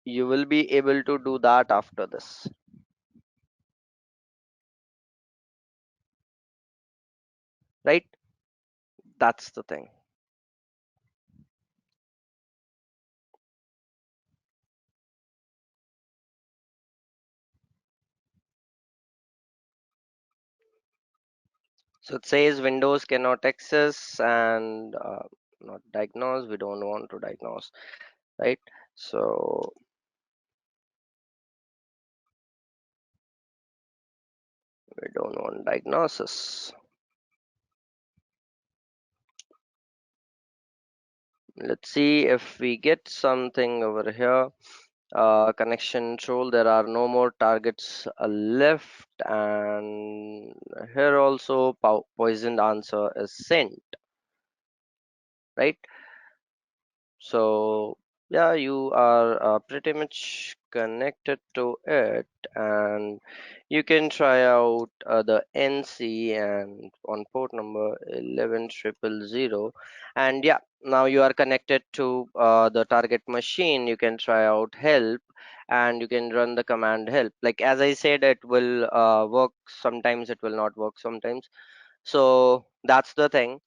you will be able to do that after this, right? That's the thing. So it says Windows cannot access and not diagnose. We don't want to diagnose, right? So We don't want diagnosis. Let's see if we get something over here. Connection tool, there are no more targets left, and here also poisoned answer is sent, right? So yeah, you are pretty much connected to it, and you can try out the NC and on port number 11000, and yeah, now you are connected to the target machine. You can try out help, and you can run the command help. Like as I said, it will work sometimes, it will not work sometimes. So that's the thing.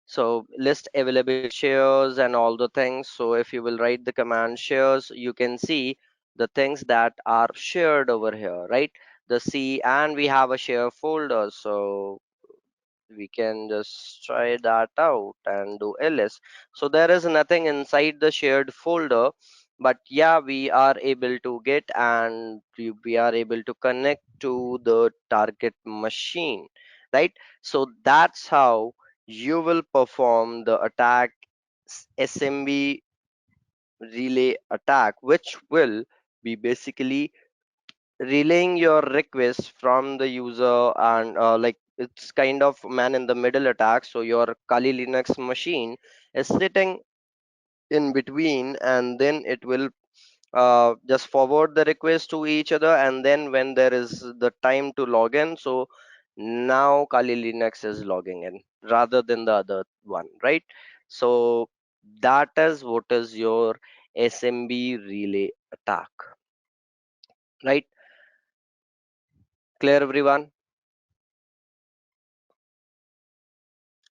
So list available shares and all the things. So if you will write the command shares, you can see the things that are shared over here, right? The C, and we have a share folder, so we can just try that out and do ls. So there is nothing inside the shared folder, but yeah, we are able to get, and we are able to connect to the target machine, right? So that's how you will perform the attack, smb relay attack, which will be basically relaying your request from the user, and like it's kind of man in the middle attack. So your Kali Linux machine is sitting in between, and then it will just forward the request to each other, and then when there is the time to log in, so now Kali Linux is logging in rather than the other one, right? So that is what is your smb relay attack, right? Clear, everyone?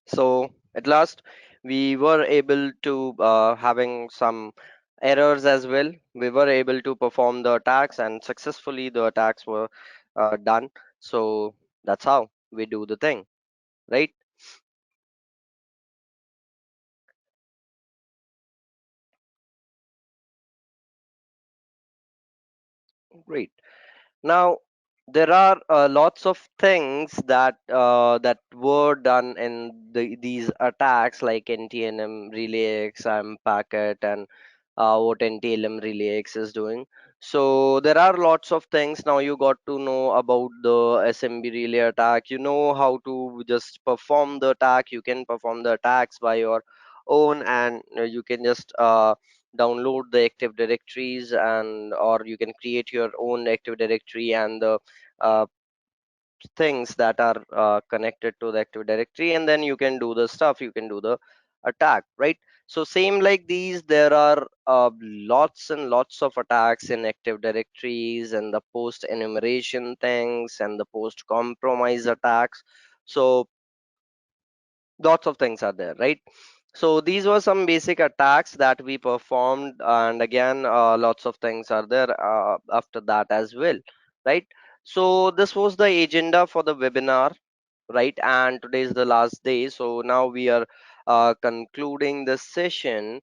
So at last we were able to having some errors as well. We were able to perform the attacks, and successfully the attacks were done. So that's how we do the thing, right? Great. Now, there are lots of things that were done in these attacks, like NTLM Relay X, Packet, and what NTLM Relay X is doing. So there are lots of things. Now you got to know about the SMB relay attack. You know how to just perform the attack. You can perform the attacks by your own, and you can just download the active directories, and or you can create your own active directory and the uh, things that are connected to the active directory, and then you can do the stuff, you can do the attack, right? So same like these, there are lots and lots of attacks in active directories, and the post enumeration things, and the post compromise attacks. So lots of things are there, right? So these were some basic attacks that we performed, and again lots of things are there after that as well, right? So this was the agenda for the webinar, right? And today is the last day, so now we are concluding this session.